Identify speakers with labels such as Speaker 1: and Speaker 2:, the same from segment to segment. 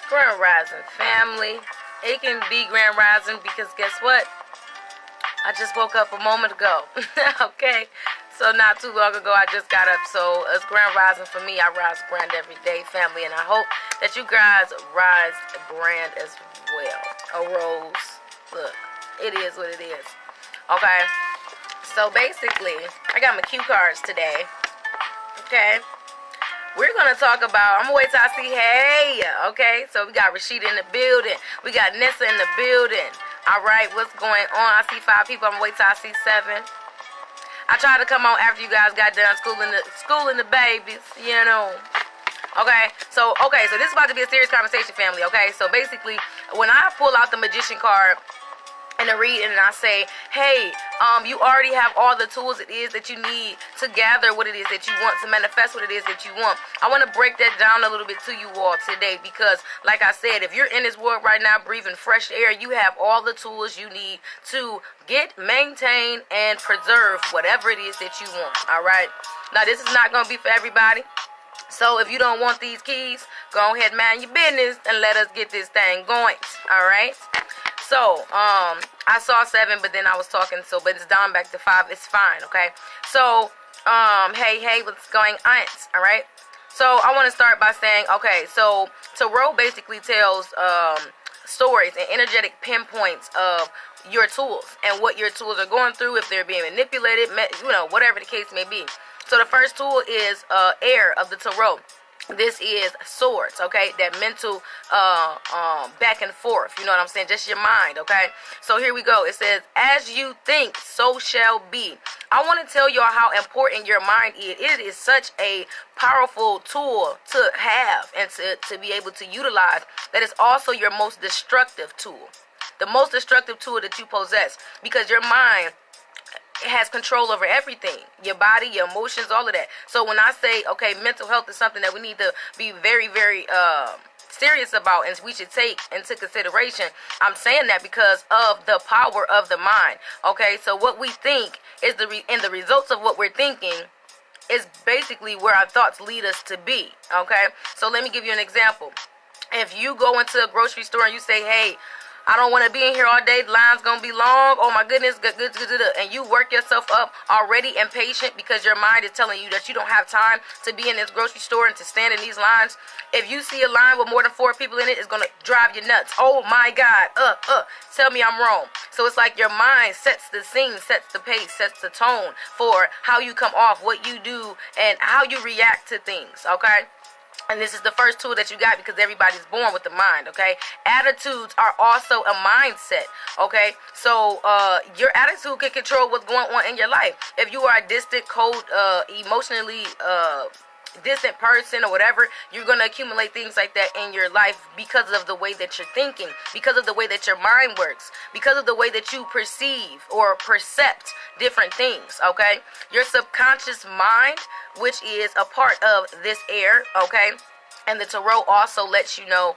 Speaker 1: Grand Rising family. It can be Grand Rising because guess what? I just woke up a moment ago. Okay? So not too long ago I just got up. So it's Grand Rising for me. I rise grand every day, family. And I hope that you guys rise grand as well. A rose. Look, it is what it is. Okay? So basically, I got my cue cards today. Okay? We're going to talk about, I'm going to wait till I see, hey, okay? So we got Rashida in the building. We got Nessa in the building. All right, what's going on? I see 5 people. I'm going to wait till I see 7. I tried to come on after you guys got done schooling the babies, you know. Okay, so this is about to be a serious conversation, family, okay? So basically, when I pull out the magician card and I read and I say, hey, you already have all the tools it is that you need to gather what it is that you want, to manifest what it is that you want. I want to break that down a little bit to you all today because, like I said, if you're in this world right now breathing fresh air, you have all the tools you need to get, maintain, and preserve whatever it is that you want, all right? Now, this is not going to be for everybody. So if you don't want these keys, go ahead and mind your business and let us get this thing going, all right? So, I saw 7, but then I was talking, but it's down back to 5. It's fine, okay? So, hey, what's going on, all right? So, I want to start by saying, okay, so Tarot basically tells stories and energetic pinpoints of your tools and what your tools are going through, if they're being manipulated, you know, whatever the case may be. So, the first tool is air of the Tarot. This is swords, okay? That mental back and forth, you know what I'm saying? Just your mind, okay? So here we go. It says, as you think, so shall be. I want to tell y'all how important your mind is. It is such a powerful tool to have and to be able to utilize. That is also your most destructive tool. The most destructive tool that you possess. Because your mind, it has control over everything, your body, your emotions, all of that. So when I say, okay, mental health is something that we need to be very, very serious about and we should take into consideration, I'm saying that because of the power of the mind, okay? So what we think is the results of what we're thinking is basically where our thoughts lead us to be, okay? So let me give you an example. If you go into a grocery store and you say, hey, I don't want to be in here all day. The line's going to be long. Oh, my goodness. Good. And you work yourself up already impatient because your mind is telling you that you don't have time to be in this grocery store and to stand in these lines. If you see a line with more than 4 people in it, it's going to drive you nuts. Oh, my God. Tell me I'm wrong. So it's like your mind sets the scene, sets the pace, sets the tone for how you come off, what you do, and how you react to things, okay? And this is the first tool that you got because everybody's born with the mind, okay? Attitudes are also a mindset, okay? So your attitude can control what's going on in your life. If you are a distant, cold, emotionally distant person or whatever, you're going to accumulate things like that in your life because of the way that you're thinking, because of the way that your mind works, because of the way that you perceive or percept different things, okay? Your subconscious mind, which is a part of this air, okay? And the Tarot also lets you know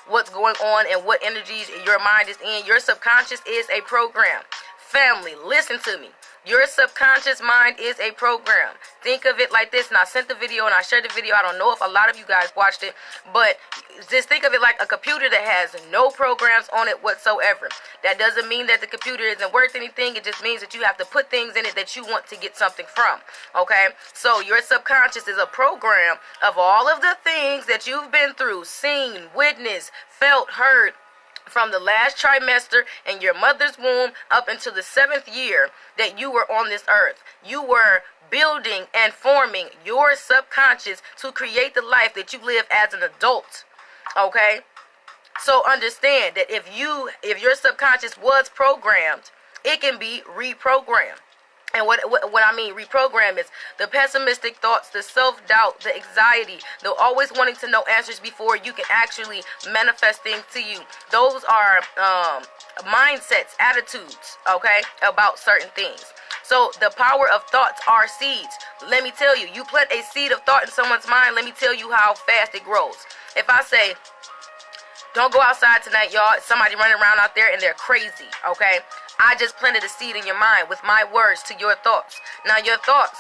Speaker 1: what's going on and what energies your mind is in. Your subconscious is a program. Family, listen to me. Your subconscious mind is a program. Think of it like this, and I sent the video and I shared the video. I don't know if a lot of you guys watched it, but just think of it like a computer that has no programs on it whatsoever. That doesn't mean that the computer isn't worth anything. It just means that you have to put things in it that you want to get something from, okay? So your subconscious is a program of all of the things that you've been through, seen, witnessed, felt, heard, from the last trimester in your mother's womb up until the 7th year that you were on this earth. You were building and forming your subconscious to create the life that you live as an adult, okay? So understand that if your subconscious was programmed, it can be reprogrammed. And what I mean reprogram is the pessimistic thoughts, the self-doubt, the anxiety, the always wanting to know answers before you can actually manifest things to you. Those are mindsets, attitudes, okay, about certain things. So the power of thoughts are seeds. Let me tell you, you plant a seed of thought in someone's mind, let me tell you how fast it grows. If I say, don't go outside tonight, y'all, somebody running around out there and they're crazy, okay? I just planted a seed in your mind with my words to your thoughts. Now, your thoughts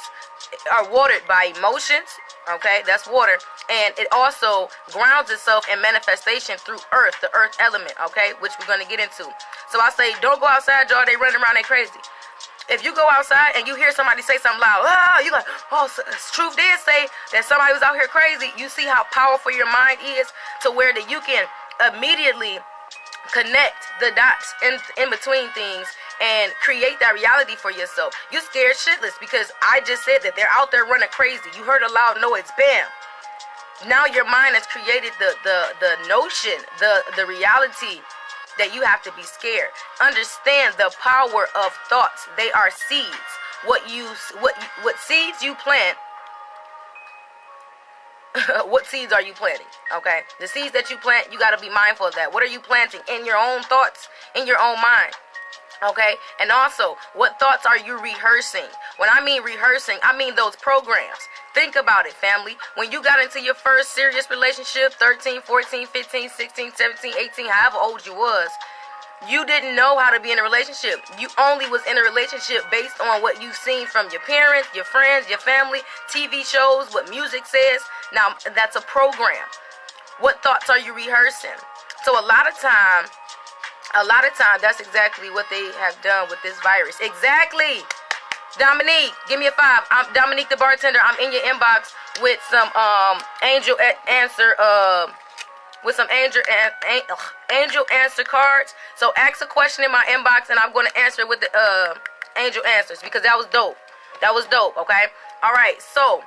Speaker 1: are watered by emotions, Okay, that's water. And it also grounds itself in manifestation through earth, the earth element, okay, which we're going to get into. So I say, don't go outside, y'all. They running around, they crazy. If you go outside and you hear somebody say something loud, you like, oh, Troof did say that somebody was out here crazy. You see how powerful your mind is to where that you can immediately connect the dots in between things and create that reality for yourself. You scared shitless because I just said that they're out there running crazy. You heard a loud noise, bam. Now your mind has created the notion, the reality that you have to be scared. Understand the power of thoughts. They are seeds. What seeds you plant. What seeds are you planting? Okay, the seeds that you plant, you got to be mindful of that. What are you planting in your own thoughts, in your own mind? Okay, and also, what thoughts are you rehearsing? When I mean rehearsing, I mean those programs. Think about it, family. When you got into your first serious relationship, 13, 14, 15, 16, 17, 18, however old you was, you didn't know how to be in a relationship. You only was in a relationship based on what you've seen from your parents, your friends, your family, TV shows, what music says. Now, that's a program. What thoughts are you rehearsing? So a lot of time, that's exactly what they have done with this virus. Exactly. Dominique, give me a 5. I'm Dominique the bartender. I'm in your inbox with some angel answer answer cards. So ask a question in my inbox and I'm going to answer with the angel answers because that was dope. That was dope, okay? All right. So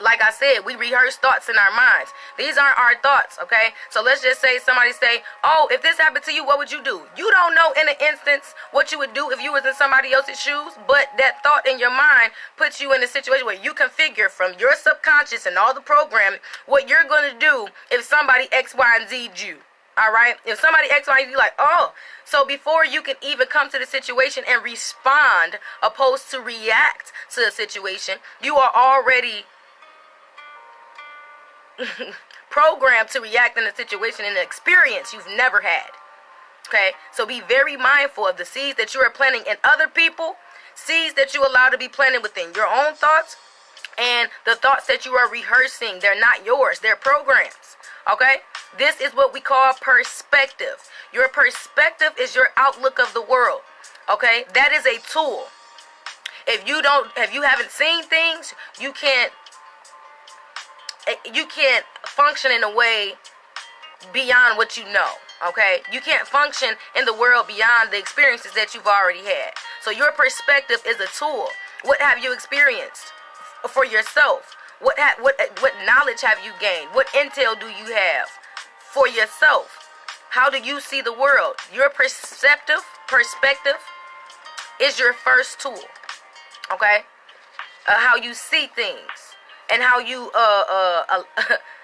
Speaker 1: like I said, we rehearse thoughts in our minds. These aren't our thoughts, okay? So let's just say somebody say, oh, if this happened to you, what would you do? You don't know in an instance what you would do if you was in somebody else's shoes, but that thought in your mind puts you in a situation where you configure from your subconscious and all the programming what you're going to do if somebody X, Y, and Z'd you. All right? If somebody X, Y, and Z, like, oh. So before you can even come to the situation and respond, opposed to react to the situation, you are already programmed to react in a situation in an experience you've never had. Okay, so be very mindful of the seeds that you are planting in other people, seeds that you allow to be planted within your own thoughts, and the thoughts that you are rehearsing. They're not yours, they're programs. Okay, this is what we call perspective. Your perspective is your outlook of the world. Okay, that is a tool. If you haven't seen things, you can't function in a way beyond what you know, okay? You can't function in the world beyond the experiences that you've already had. So your perspective is a tool. What have you experienced for yourself? What knowledge have you gained? What intel do you have for yourself? How do you see the world? Your perspective is your first tool, okay? How you see things. And how you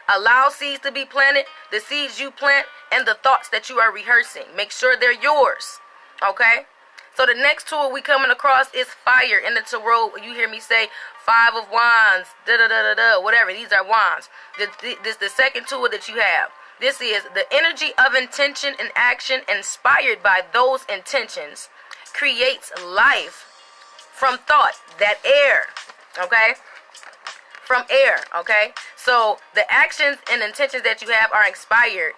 Speaker 1: allow seeds to be planted, the seeds you plant, and the thoughts that you are rehearsing. Make sure they're yours, okay? So the next tool we coming across is fire. In the tarot, you hear me say 5 of wands, whatever. These are wands. This is the second tool that you have. This is the energy of intention and action inspired by those intentions creates life from thought, that air, okay? From air, okay? So the actions and intentions that you have are inspired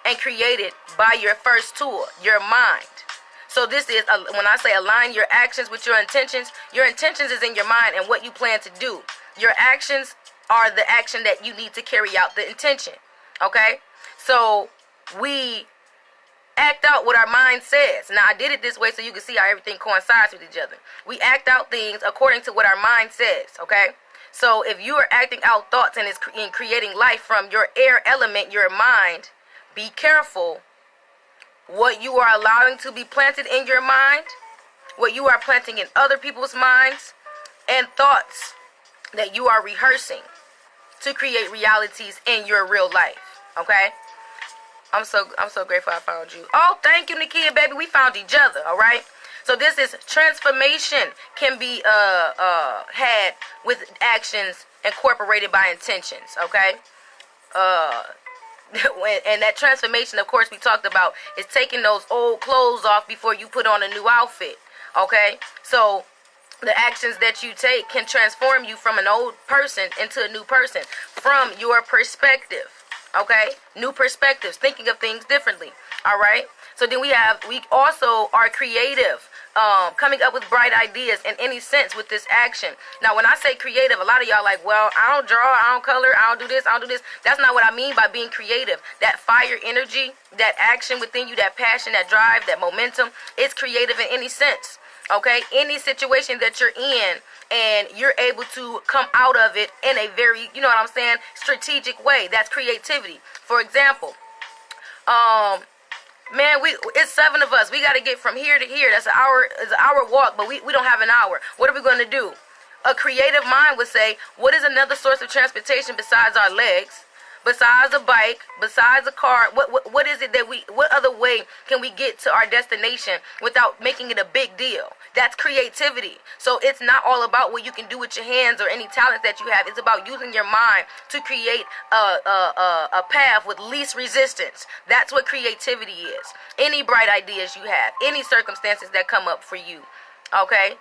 Speaker 1: and created by your first tool, your mind. So this is, when I say align your actions with your intentions is in your mind and what you plan to do. Your actions are the action that you need to carry out the intention, okay? So we act out what our mind says. Now I did it this way so you can see how everything coincides with each other. We act out things according to what our mind says, okay? So if you are acting out thoughts and it's creating life from your air element, your mind, be careful what you are allowing to be planted in your mind, what you are planting in other people's minds, and thoughts that you are rehearsing to create realities in your real life. Okay? I'm so grateful I found you. Oh, thank you, Nakia, baby. We found each other, all right? So this is transformation can be had with actions incorporated by intentions, okay? And that transformation, of course, we talked about is taking those old clothes off before you put on a new outfit, okay? So the actions that you take can transform you from an old person into a new person from your perspective. Okay? New perspectives, thinking of things differently. All right? So then we also are creative, coming up with bright ideas in any sense with this action. Now, when I say creative, a lot of y'all like, well, I don't draw, I don't color, I don't do this, I don't do this. That's not what I mean by being creative. That fire energy, that action within you, that passion, that drive, that momentum, is creative in any sense. Okay? Any situation that you're in and you're able to come out of it in a very, you know what I'm saying, strategic way. That's creativity. For example, man, it's 7 of us. We got to get from here to here. That's an hour walk, but we don't have an hour. What are we going to do? A creative mind would say, what is another source of transportation besides our legs? Besides a bike, besides a car, what is it that what other way can we get to our destination without making it a big deal? That's creativity. So it's not all about what you can do with your hands or any talent that you have. It's about using your mind to create a path with least resistance. That's what creativity is. Any bright ideas you have, any circumstances that come up for you, okay?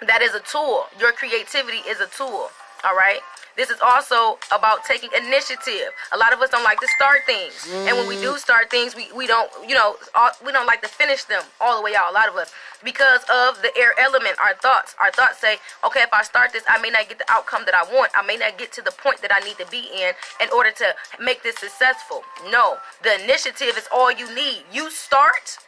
Speaker 1: That is a tool. Your creativity is a tool, all right? This is also about taking initiative. A lot of us don't like to start things. And when we do start things, we don't, we don't like to finish them all the way out, a lot of us. Because of the air element, our thoughts. Our thoughts say, okay, if I start this, I may not get the outcome that I want. I may not get to the point that I need to be in order to make this successful. No, the initiative is all you need. You start,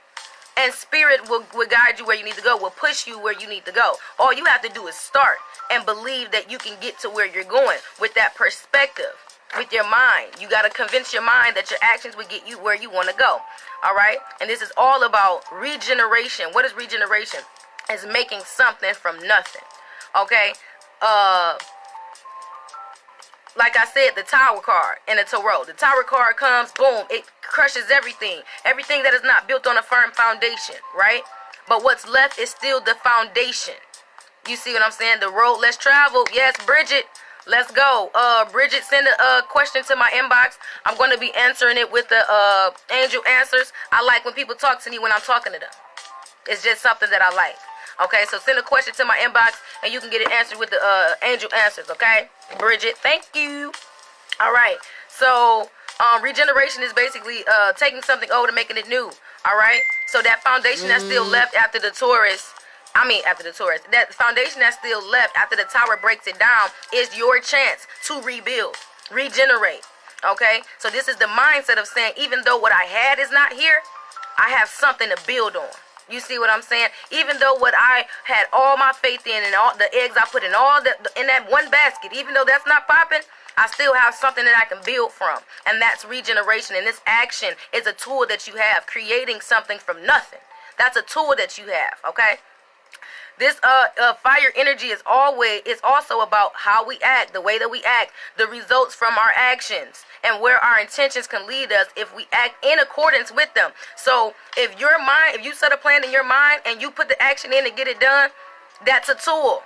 Speaker 1: and spirit will guide you where you need to go, will push you where you need to go. All you have to do is start and believe that you can get to where you're going with that perspective, with your mind. You got to convince your mind that your actions will get you where you want to go. All right? And this is all about regeneration. What is regeneration? It's making something from nothing. Okay? Like I said, the tower card in a tarot. The tower card comes, boom, it crushes everything. Everything that is not built on a firm foundation, right? But what's left is still the foundation. You see what I'm saying? The road less traveled. Yes, Bridget, let's go. Bridget, send a question to my inbox. I'm going to be answering it with the angel answers. I like when people talk to me when I'm talking to them. It's just something that I like. Okay, so send a question to my inbox and you can get it answered with the angel answers, okay? Bridget, thank you. All right, so regeneration is basically taking something old and making it new, all right? So that foundation that's still left after the Taurus, that foundation that's still left after the tower breaks it down is your chance to rebuild, regenerate, okay? So this is the mindset of saying, even though what I had is not here, I have something to build on. You see what I'm saying? Even though what I had all my faith in and all the eggs I put in in that one basket, even though that's not popping, I still have something that I can build from. And that's regeneration. And this action is a tool that you have, creating something from nothing. That's a tool that you have, okay? This fire energy is also about how we act, the way that we act, the results from our actions, and where our intentions can lead us if we act in accordance with them. So if you set a plan in your mind and you put the action in to get it done, that's a tool.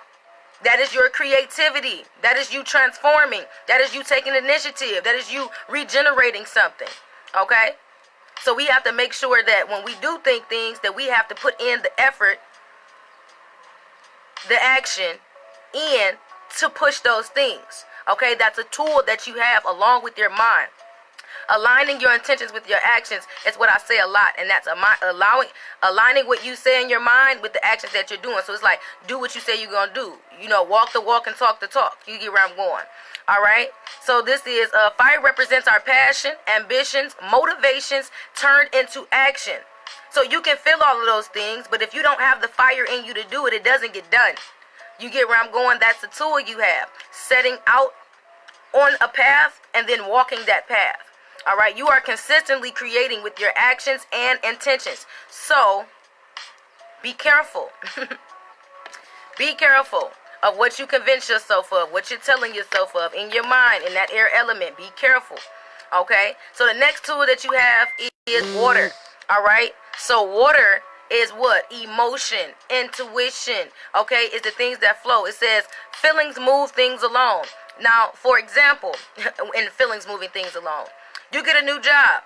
Speaker 1: That is your creativity. That is you transforming. That is you taking initiative. That is you regenerating something. Okay? So we have to make sure that when we do think things, that we have to put in the effort, the action in to push those things. Okay, that's a tool that you have along with your mind. Aligning your intentions with your actions is what I say a lot, and that's aligning what you say in your mind with the actions that you're doing. So it's like, do what you say you're gonna do. Walk the walk and talk the talk. You get where I'm going. All right. So this is fire represents our passion, ambitions, motivations turned into action. So you can feel all of those things, but if you don't have the fire in you to do it, it doesn't get done. You get where I'm going? That's the tool you have. Setting out on a path and then walking that path. All right? You are consistently creating with your actions and intentions. So be careful. Be careful of what you convince yourself of, what you're telling yourself of in your mind, in that air element. Be careful. Okay? So the next tool that you have is water. All right? So water is what? Emotion, intuition, okay? It's the things that flow. It says feelings move things along. Now, for example, in feelings moving things along, you get a new job.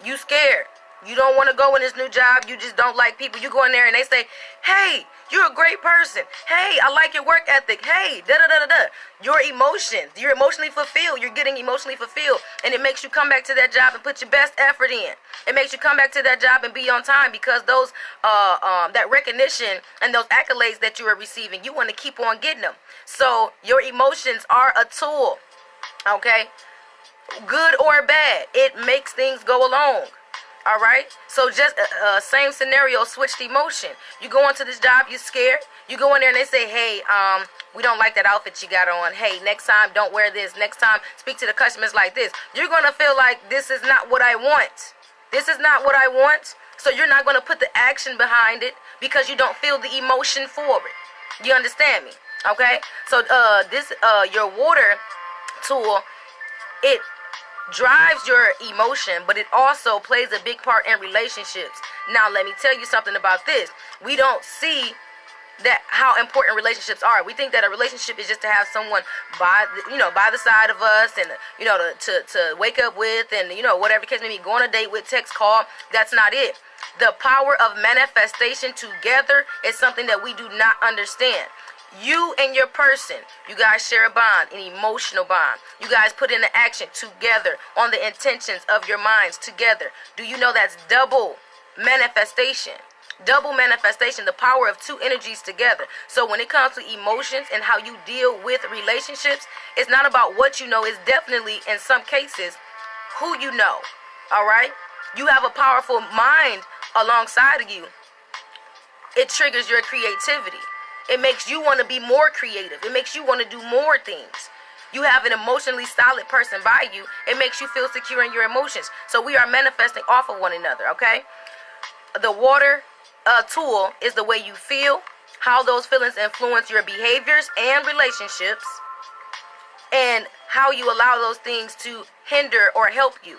Speaker 1: You scared. You don't want to go in this new job. You just don't like people. You go in there and they say, hey, you're a great person. Hey, I like your work ethic. Hey, da-da-da-da-da. Your emotions. You're emotionally fulfilled. You're getting emotionally fulfilled. And it makes you come back to that job and put your best effort in. It makes you come back to that job and be on time because those that recognition and those accolades that you are receiving, you want to keep on getting them. So your emotions are a tool. Okay? Good or bad. It makes things go along. All right, so just same scenario, switched emotion. You go into this job, you're scared. You go in there and they say, hey, we don't like that outfit you got on. Hey, next time don't wear this. Next time speak to the customers like this. You're gonna feel like this is not what I want. This is not what I want. So you're not gonna put the action behind it because you don't feel the emotion for it. You understand me? Okay. So this your water tool, it drives your emotion, but it also plays a big part in relationships. Now, let me tell you something about this. We don't see that how important relationships are. We think that a relationship is just to have someone by the side of us, and to wake up with, and whatever case may be, go on a date with, text, call. That's not it. The power of manifestation together is something that we do not understand. You and your person, you guys share a bond, an emotional bond. You guys put into action together on the intentions of your minds together. Do you know that's double manifestation? Double manifestation, the power of two energies together. So when it comes to emotions and how you deal with relationships, it's not about what you know. It's definitely, in some cases, who you know. All right? You have a powerful mind alongside of you. It triggers your creativity. It makes you want to be more creative. It makes you want to do more things. You have an emotionally solid person by you. It makes you feel secure in your emotions. So we are manifesting off of one another, okay? The water tool is the way you feel, how those feelings influence your behaviors and relationships, and how you allow those things to hinder or help you,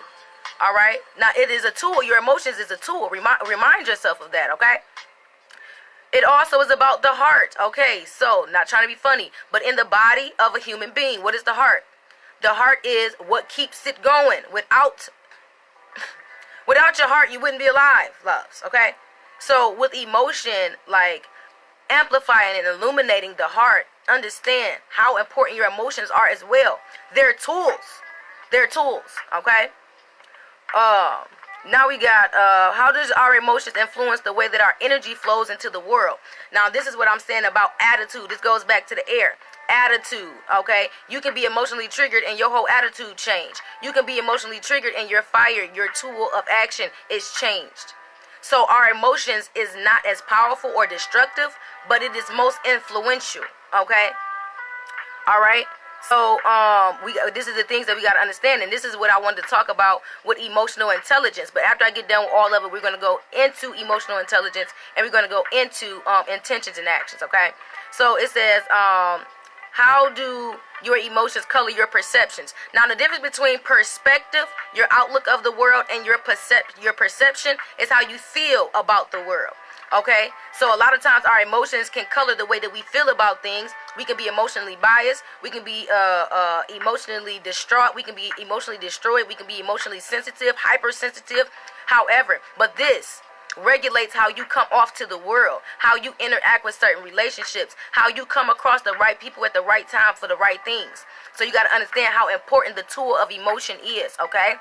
Speaker 1: all right? Now, it is a tool. Your emotions is a tool. Remind yourself of that, okay? It also is about the heart. Okay, so not trying to be funny, but in the body of a human being, what is the heart? The heart is what keeps it going. Without your heart, you wouldn't be alive, loves. Okay, so with emotion, like amplifying and illuminating the heart, understand how important your emotions are as well. They're tools. They're tools. Okay. Now we got, how does our emotions influence the way that our energy flows into the world? Now, this is what I'm saying about attitude. This goes back to the air. Attitude, okay? You can be emotionally triggered and your whole attitude change. You can be emotionally triggered and your fire, your tool of action is changed. So our emotions is not as powerful or destructive, but it is most influential, okay? All right? So this is the things that we got to understand, and this is what I wanted to talk about with emotional intelligence. But after I get done with all of it, we're going to go into emotional intelligence, and we're going to go into intentions and actions, okay? So it says, how do your emotions color your perceptions? Now, the difference between perspective, your outlook of the world, and your perception is how you feel about the world. Okay, so a lot of times our emotions can color the way that we feel about things. We can be emotionally biased. We can be emotionally distraught. We can be emotionally destroyed. We can be emotionally sensitive, hypersensitive. However, but this regulates how you come off to the world, how you interact with certain relationships, how you come across the right people at the right time for the right things. So you got to understand how important the tool of emotion is, okay?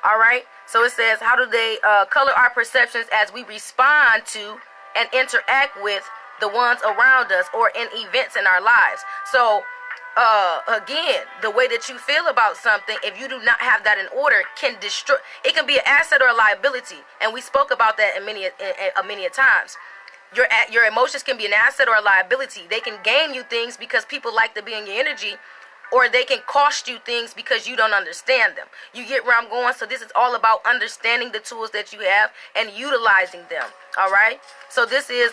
Speaker 1: All right, so it says, how do they color our perceptions as we respond to and interact with the ones around us or in events in our lives? So, again, the way that you feel about something, if you do not have that in order, can destroy. It can be an asset or a liability, and we spoke about that in many a times. Your emotions can be an asset or a liability. They can gain you things because people like to be in your energy, or they can cost you things because you don't understand them. You get where I'm going? So this is all about understanding the tools that you have and utilizing them. All right? So this is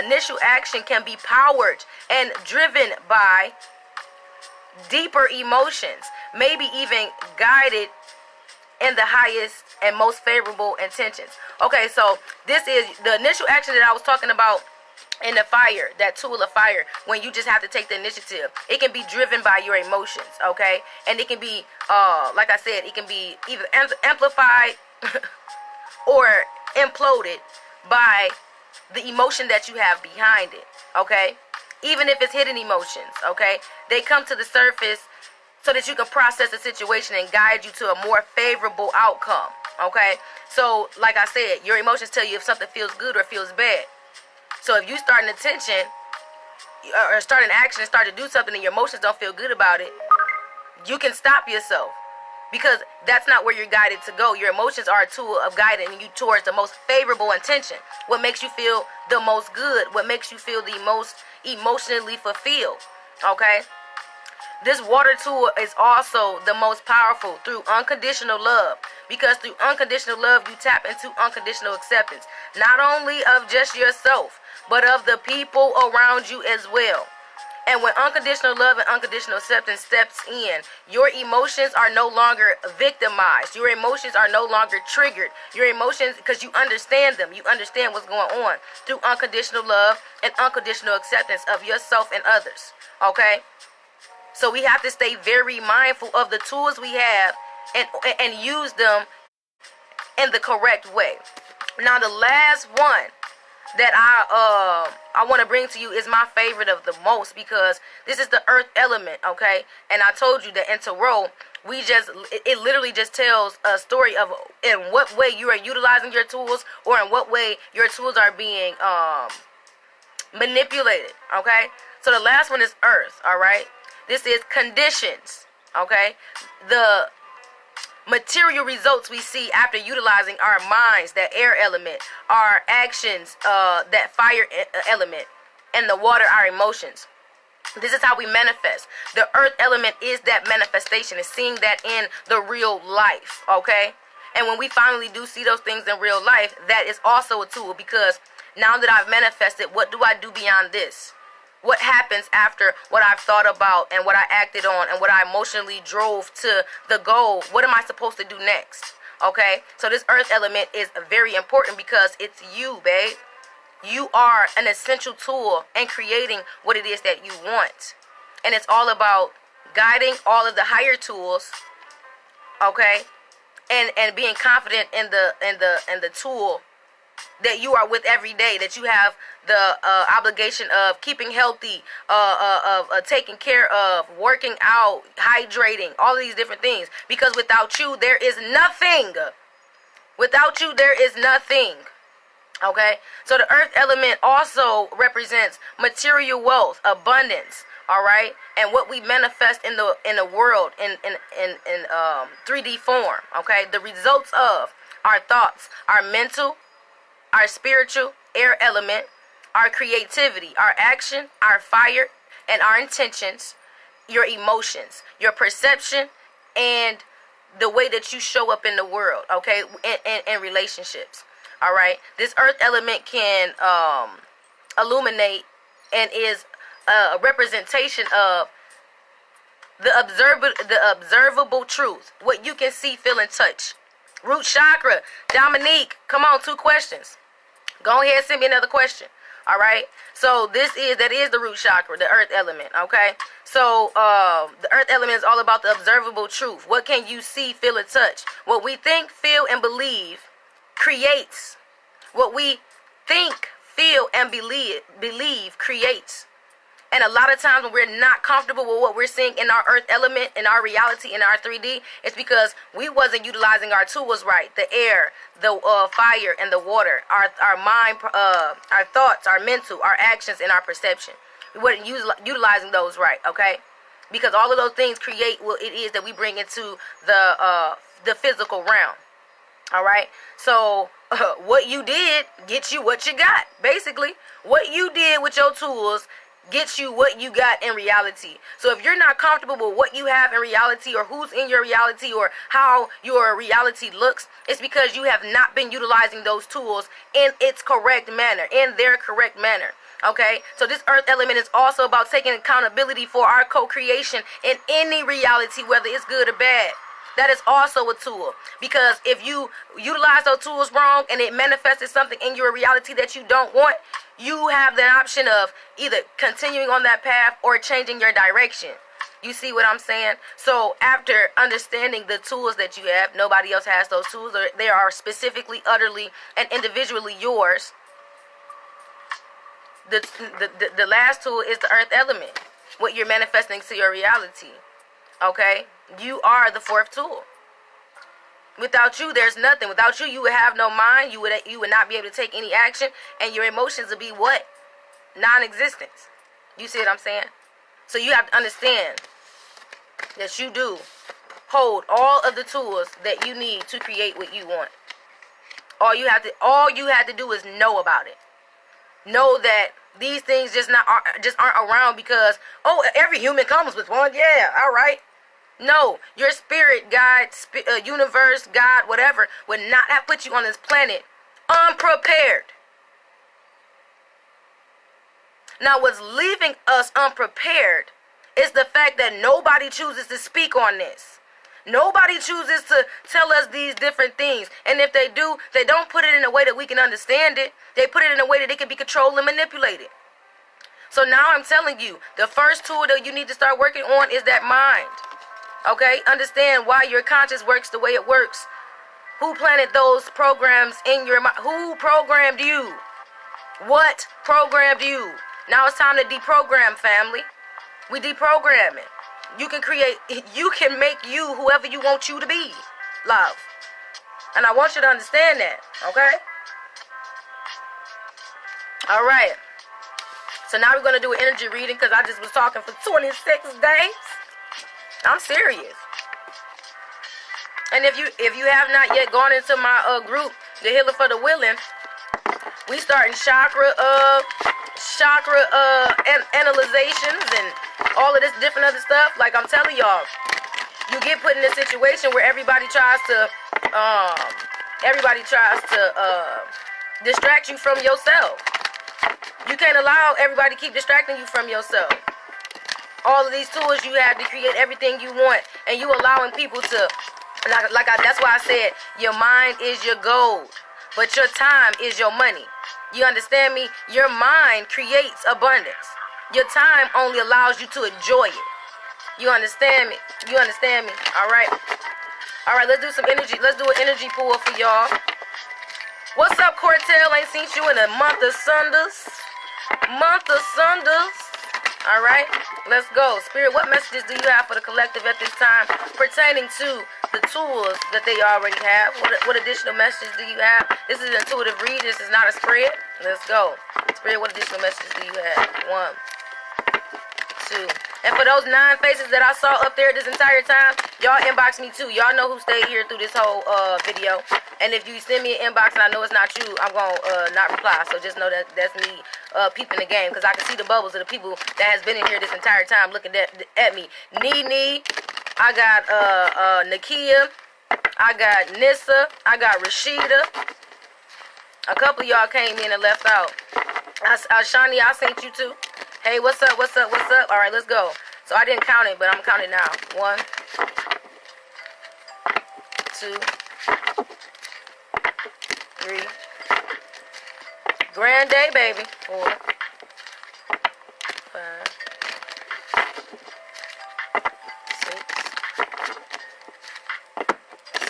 Speaker 1: initial action can be powered and driven by deeper emotions, maybe even guided in the highest and most favorable intentions. Okay, so this is the initial action that I was talking about in the fire, that tool of fire, when you just have to take the initiative. It can be driven by your emotions, okay? And it can be, like I said, it can be either amplified or imploded by the emotion that you have behind it, okay? Even if it's hidden emotions, okay? They come to the surface so that you can process the situation and guide you to a more favorable outcome, okay? So, like I said, your emotions tell you if something feels good or feels bad. So if you start an attention or start an action and start to do something and your emotions don't feel good about it, you can stop yourself, because that's not where you're guided to go. Your emotions are a tool of guiding you towards the most favorable intention. What makes you feel the most good, what makes you feel the most emotionally fulfilled, okay? This water tool is also the most powerful through unconditional love, because through unconditional love, you tap into unconditional acceptance, not only of just yourself, but of the people around you as well. And when unconditional love and unconditional acceptance steps in, your emotions are no longer victimized. Your emotions are no longer triggered. Your emotions, because you understand them. You understand what's going on through unconditional love and unconditional acceptance of yourself and others. Okay? So we have to stay very mindful of the tools we have and use them in the correct way. Now, the last one that I want to bring to you is my favorite of the most, because this is the earth element, okay? And I told you that in tarot, it literally just tells a story of in what way you are utilizing your tools, or in what way your tools are being manipulated, okay? So the last one is earth, all right? This is conditions, okay? The material results we see after utilizing our minds, that air element, our actions, that fire element, and the water, our emotions. This is how we manifest. The earth element is that manifestation, is seeing that in the real life, okay? And when we finally do see those things in real life, that is also a tool, because now that I've manifested, what do I do beyond this? What happens after what I've thought about and what I acted on and what I emotionally drove to the goal? What am I supposed to do next? Okay? So this earth element is very important, because it's you, babe. You are an essential tool in creating what it is that you want. And it's all about guiding all of the higher tools, okay? And being confident in the tool that you are with every day, that you have the obligation of keeping healthy, of taking care of, working out, hydrating, all of these different things. Because without you, there is nothing. Without you, there is nothing. Okay? So the earth element also represents material wealth, abundance, all right? And what we manifest in the world in 3D form, okay? The results of our thoughts, our mental, our spiritual, air element, our creativity, our action, our fire, and our intentions, your emotions, your perception, and the way that you show up in the world, okay, in relationships, all right? This earth element can illuminate and is a representation of the observable truth, what you can see, feel, and touch. Root chakra, Dominique, come on, 2 questions. Go ahead, send me another question. All right. So that is the root chakra, the earth element. Okay. So the earth element is all about the observable truth. What can you see, feel, and touch? What we think, feel, and believe creates. What we think, feel, and believe creates. And a lot of times when we're not comfortable with what we're seeing in our earth element, in our reality, in our 3D, it's because we wasn't utilizing our tools right. The air, the fire, and the water. Our mind, our thoughts, our mental, our actions, and our perception. We weren't utilizing those right, okay? Because all of those things create what it is that we bring into the physical realm. All right? So what you did gets you what you got. Basically, what you did with your tools gets you what you got in reality. So if you're not comfortable with what you have in reality, or who's in your reality, or how your reality looks, it's because you have not been utilizing those tools in its correct manner, in their correct manner. Okay? So this earth element is also about taking accountability for our co-creation in any reality, whether it's good or bad. That is also a tool, because if you utilize those tools wrong and it manifested something in your reality that you don't want, you have the option of either continuing on that path or changing your direction. You see what I'm saying? So after understanding the tools that you have, nobody else has those tools, or they are specifically, utterly, and individually yours. The last tool is the earth element, what you're manifesting to your reality. Okay? You are the fourth tool. Without you, there's nothing. Without you, you would have no mind. You would not be able to take any action, and your emotions would be what? Non-existence. You see what I'm saying? So you have to understand that you do hold all of the tools that you need to create what you want. All you have to do is know about it. Know that these things just aren't around because, oh, every human comes with one. Yeah, all right. No, your spirit, God, universe, God, whatever, would not have put you on this planet unprepared. Now, what's leaving us unprepared is the fact that nobody chooses to speak on this. Nobody chooses to tell us these different things. And if they do, they don't put it in a way that we can understand it. They put it in a way that it can be controlled and manipulated. So now I'm telling you, the first tool that you need to start working on is that mind. Okay? Understand why your conscious works the way it works. Who planted those programs in your mind? Who programmed you? What programmed you? Now it's time to deprogram, family. We deprogramming. You can make you whoever you want you to be, love. And I want you to understand that, okay? All right. So now we're going to do an energy reading because I just was talking for 26 days. I'm serious. And if you have not yet gone into my group, The Healer for the Willing, we starting chakra analyzations and all of this different other stuff. Like I'm telling y'all, you get put in a situation where everybody tries to distract you from yourself. You can't allow everybody to keep distracting you from yourself. All of these tools you have to create everything you want, and you allowing people to, that's why I said your mind is your gold, but your time is your money. You understand me? Your mind creates abundance. Your time only allows you to enjoy it. You understand me? You understand me? All right. All right, let's do some energy. Let's do an energy pool for y'all. What's up, Cortell? Ain't seen you in a month of Sundays. All right, let's go. Spirit, what messages do you have for the collective at this time pertaining to the tools that they already have? What additional messages do you have? This is an intuitive read. This is not a spread. Let's go. Spirit, what additional messages do you have? 1, 2. And for those 9 faces that I saw up there this entire time, y'all inbox me too. Y'all know who stayed here through this whole video. And if you send me an inbox and I know it's not you, I'm going to not reply. So just know that that's me peeping the game. Because I can see the bubbles of the people that has been in here this entire time looking at me. Nene, I got Nakia, I got Nissa, I got Rashida. A couple of y'all came in and left out. Shani, I sent you too. Hey, what's up, what's up, what's up? All right, let's go. So I didn't count it, but I'm counting now. 1, 2, 3. Grand day, baby. 4, 5, 6,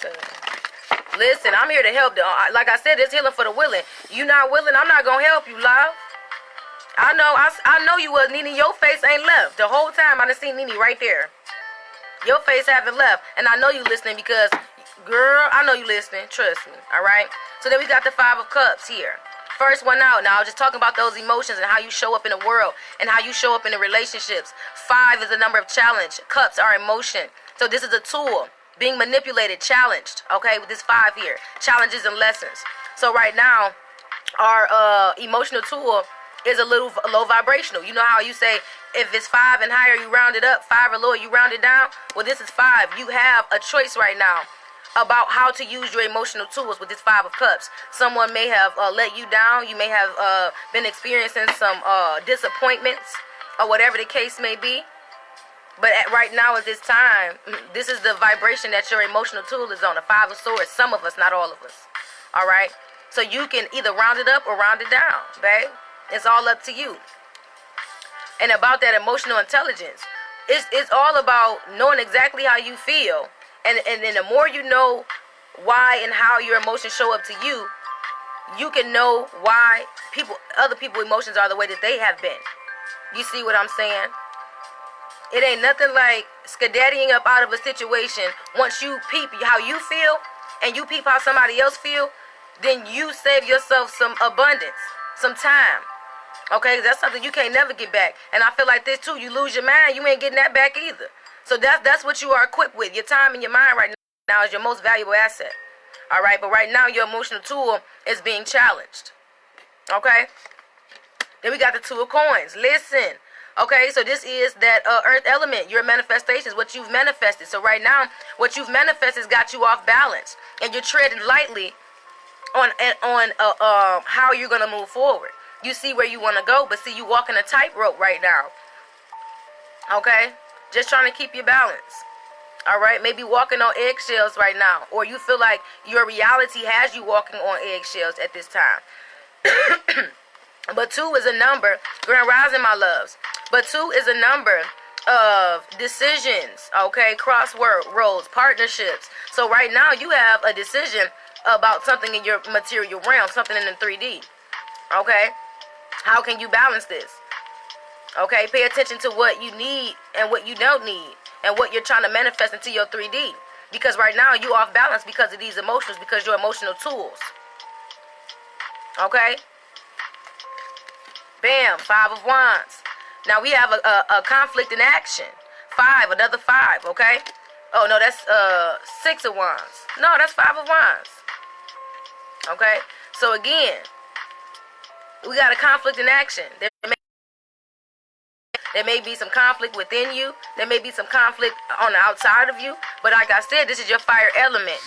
Speaker 1: 7. Listen, I'm here to help. Like I said, it's healing for the willing. You not willing, I'm not going to help you, love. I know you was, Nene. Your face ain't left. The whole time I done seen Nene right there. Your face haven't left. And I know you listening because, girl, I know you listening. Trust me. All right? So then we got the 5 of Cups here. First one out. Now, I was just talking about those emotions and how you show up in the world and how you show up in the relationships. 5 is the number of challenge. Cups are emotion. So this is a tool. Being manipulated, challenged. Okay? With this 5 here. Challenges and lessons. So right now, our emotional tool is a little low vibrational. You know how you say if it's 5 and higher, you round it up. 5 or lower, you round it down. Well, this is 5. You have a choice right now about how to use your emotional tools with this 5 of Cups. Someone may have let you down. You may have been experiencing some disappointments or whatever the case may be. But right now at this time, this is the vibration that your emotional tool is on. A 5 of Swords. Some of us, not all of us. All right? So you can either round it up or round it down, babe. It's all up to you. And about that emotional intelligence, It's all about knowing exactly how you feel, and then the more you know why and how your emotions show up to you, you can know why other people's emotions are the way that they have been. You see what I'm saying? It ain't nothing like skedaddling up out of a situation. Once you peep how you feel and you peep how somebody else feel, then you save yourself some abundance, some time. Okay, that's something you can't never get back. And I feel like this too. You lose your mind, you ain't getting that back either. So that's what you are equipped with. Your time and your mind right now is your most valuable asset. All right, but right now your emotional tool is being challenged. Okay. Then we got the Two of Coins. Listen. Okay, so this is that earth element, your manifestations, what you've manifested. So right now, what you've manifested has got you off balance, and you're treading lightly on how you're gonna move forward. You see where you want to go, but see, you walking a tightrope right now. Okay, just trying to keep your balance. All right, maybe walking on eggshells right now, or you feel like your reality has you walking on eggshells at this time. But 2 is a number, Grand Rising, my loves. But 2 is a number of decisions, okay, crossroads, partnerships. So right now you have a decision about something in your material realm, something in the 3D, okay? How can you balance this? Okay, pay attention to what you need and what you don't need and what you're trying to manifest into your 3D. Because right now you off balance because of these emotions, because your emotional tools. Okay? Bam, 5 of Wands. Now we have a conflict in action. 5, another 5, okay? Oh, no, that's 6 of Wands. No, that's 5 of Wands. Okay? So again, we got a conflict in action. There may be some conflict within you. There may be some conflict on the outside of you. But like I said, this is your fire element.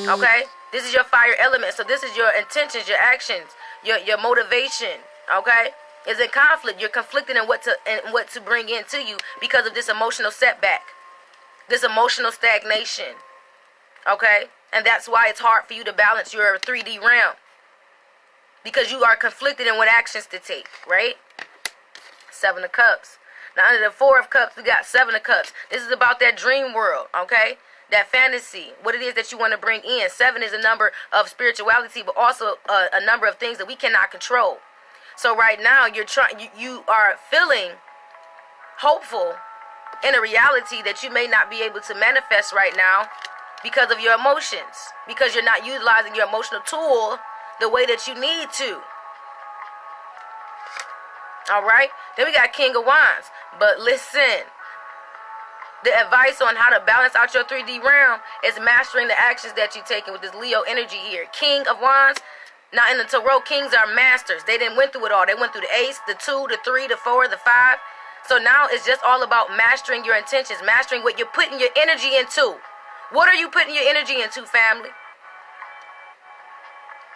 Speaker 1: Okay? This is your fire element. So this is your intentions, your actions, your motivation. Okay? Is in conflict. You're conflicted in what to bring into you because of this emotional setback, this emotional stagnation. Okay, and that's why it's hard for you to balance your 3D realm, because you are conflicted in what actions to take. Right? 7 of Cups. Now under the 4 of Cups, we got 7 of Cups. This is about that dream world. Okay, that fantasy, what it is that you want to bring in. 7 is a number of spirituality, but also a number of things that we cannot control. So right now you are feeling hopeful in a reality that you may not be able to manifest right now because of your emotions, because you're not utilizing your emotional tool the way that you need to. All right? Then we got King of Wands. But listen, the advice on how to balance out your 3D realm is mastering the actions that you're taking with this Leo energy here. King of Wands. Now, in the Tarot, kings are masters. They didn't went through it all. They went through the Ace, the 2, the 3, the 4, the 5. So now it's just all about mastering your intentions, mastering what you're putting your energy into. What are you putting your energy into, family?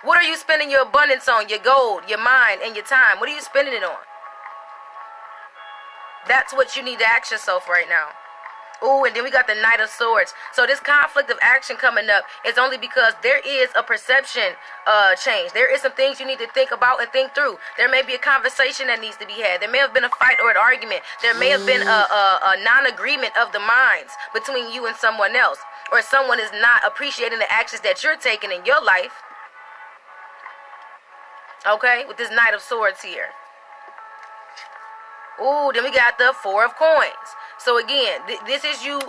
Speaker 1: What are you spending your abundance on, your gold, your mind, and your time? What are you spending it on? That's what you need to ask yourself right now. Ooh, and then we got the Knight of Swords. So this conflict of action coming up is only because there is a perception change. There is some things you need to think about and think through. There may be a conversation that needs to be had. There may have been a fight or an argument. There may have been a non-agreement of the minds between you and someone else. Or someone is not appreciating the actions that you're taking in your life. Okay, with this Knight of Swords here. Ooh, then we got the 4 of Coins. So again, this is you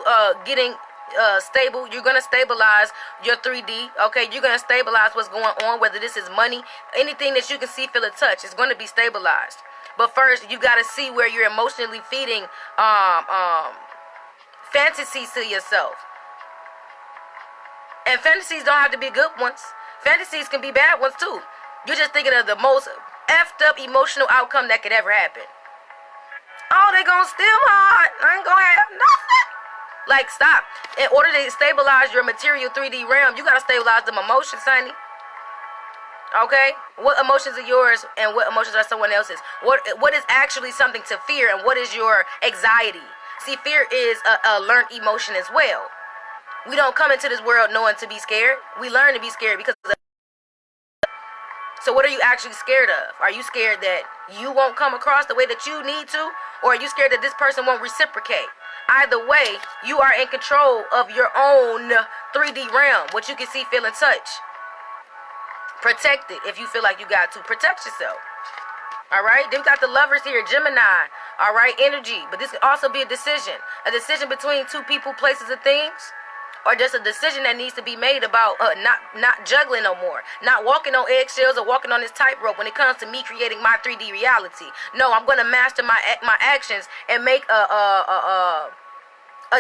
Speaker 1: getting stable. You're going to stabilize your 3D. Okay, you're going to stabilize what's going on, whether this is money, anything that you can see, feel, or touch is going to be stabilized. But first, you got to see where you're emotionally feeding fantasies to yourself. And fantasies don't have to be good ones. Fantasies can be bad ones too. You're just thinking of the most effed up emotional outcome that could ever happen. Oh, they gonna steal my heart. I ain't gonna have nothing. Like, stop. In order to stabilize your material 3D realm, you gotta stabilize them emotions, honey. Okay? What emotions are yours and what emotions are someone else's? What is actually something to fear and what is your anxiety? See, fear is a learned emotion as well. We don't come into this world knowing to be scared. We learn to be scared because of. So what are you actually scared of? Are you scared that you won't come across the way that you need to? Or are you scared that this person won't reciprocate? Either way, you are in control of your own 3D realm, what you can see, feel, and touch. Protect it if you feel like you got to. Protect yourself. All right? Then we got the lovers here, Gemini. All right? Energy. But this can also be a decision. A decision between two people, places, and things. Or just a decision that needs to be made about not juggling no more. Not walking on eggshells or walking on this tightrope when it comes to me creating my 3D reality. No, I'm going to master my actions and make a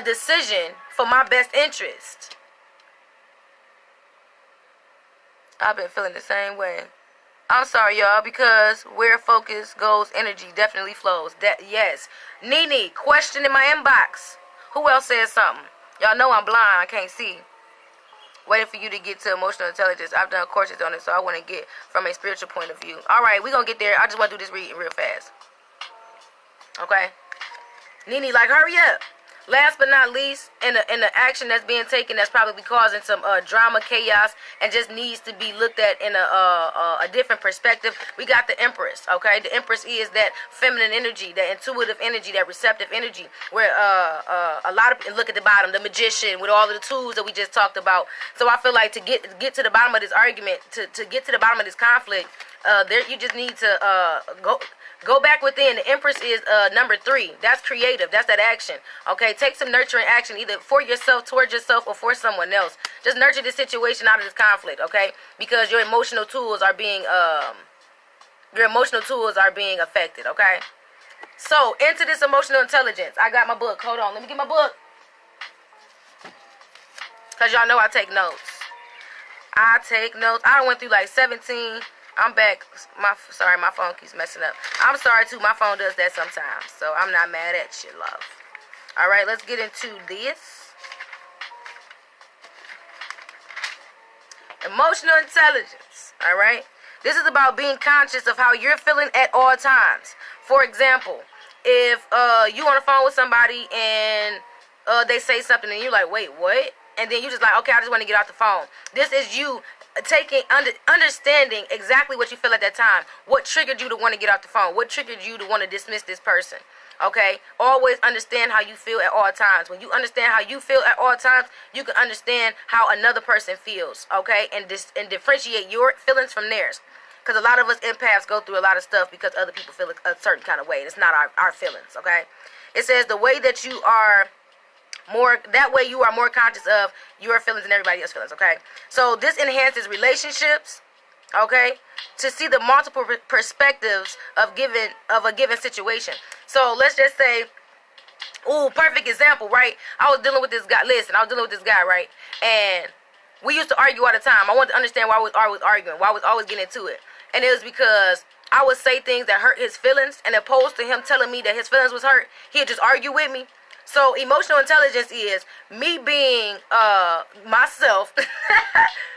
Speaker 1: decision for my best interest. I've been feeling the same way. I'm sorry, y'all, because where focus goes, energy definitely flows. Yes. Nene, question in my inbox. Who else said something? Y'all know I'm blind. I can't see. Waiting for you to get to emotional intelligence. I've done courses on it, so I want to get from a spiritual point of view. All right, we're going to get there. I just want to do this reading real fast. Okay? Nene, like, hurry up. Last but not least, in the action that's being taken that's probably causing some drama, chaos, and just needs to be looked at in a different perspective, we got the Empress, okay? The Empress is that feminine energy, that intuitive energy, that receptive energy, where a lot of people, look at the bottom, the Magician, with all of the tools that we just talked about. So I feel like to get to the bottom of this argument, to get to the bottom of this conflict, you just need to go back within. The Empress is number 3. That's creative. That's that action. Okay, take some nurturing action, either for yourself, towards yourself, or for someone else. Just nurture this situation out of this conflict, okay? Because your emotional tools are being affected, okay? So into this emotional intelligence. I got my book. Hold on, let me get my book. Cause y'all know I take notes. I went through like 17. I'm back. Sorry, my phone keeps messing up. I'm sorry, too. My phone does that sometimes. So I'm not mad at you, love. All right, let's get into this. Emotional intelligence. All right? This is about being conscious of how you're feeling at all times. For example, if you on the phone with somebody and they say something and you're like, wait, what? And then you just like, okay, I just want to get off the phone. This is you understanding exactly what you feel at that time. What triggered you to want to get off the phone? What triggered you to want to dismiss this person? Okay? Always understand how you feel at all times. When you understand how you feel at all times, you can understand how another person feels. Okay? And differentiate your feelings from theirs. Because a lot of us empaths go through a lot of stuff because other people feel a certain kind of way. It's not our feelings. Okay? It says the way that you are that way you are more conscious of your feelings and everybody else's feelings, okay? So this enhances relationships, okay? To see the multiple perspectives of a given situation. So let's just say, perfect example, right? I was dealing with this guy, right? And we used to argue all the time. I wanted to understand why we was arguing, why I was always getting into it. And it was because I would say things that hurt his feelings, and opposed to him telling me that his feelings was hurt, he'd just argue with me. So emotional intelligence is me being myself,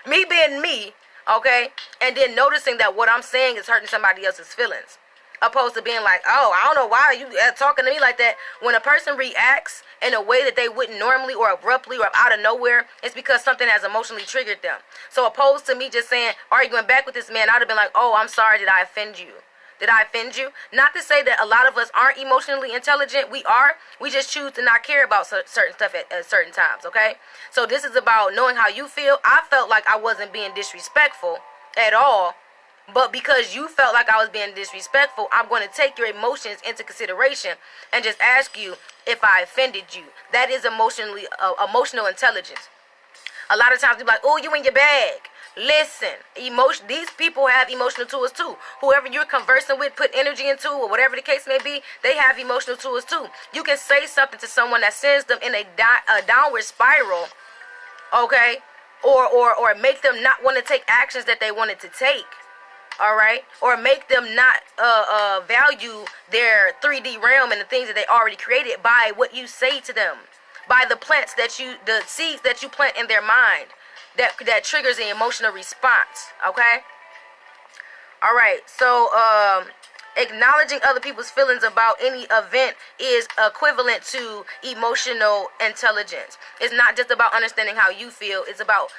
Speaker 1: me being me, okay? And then noticing that what I'm saying is hurting somebody else's feelings. Opposed to being like, oh, I don't know why you talking to me like that. When a person reacts in a way that they wouldn't normally, or abruptly, or out of nowhere, it's because something has emotionally triggered them. So opposed to me just saying, arguing back with this man, I'd have been like, oh, I'm sorry, did I offend you? Did I offend you? Not to say that a lot of us aren't emotionally intelligent. We are. We just choose to not care about certain stuff at certain times, okay? So this is about knowing how you feel. I felt like I wasn't being disrespectful at all. But because you felt like I was being disrespectful, I'm going to take your emotions into consideration and just ask you if I offended you. That is emotional intelligence. A lot of times people are like, oh, you in your bag. Listen, these people have emotional tools too. Whoever you're conversing with, put energy into, or whatever the case may be, they have emotional tools too. You can say something to someone that sends them in a downward spiral, okay? Or make them not want to take actions that they wanted to take, all right? Or make them not value their 3D realm and the things that they already created by what you say to them, by the seeds that you plant in their mind. That triggers an emotional response, okay? All right, so acknowledging other people's feelings about any event is equivalent to emotional intelligence. It's not just about understanding how you feel. It's about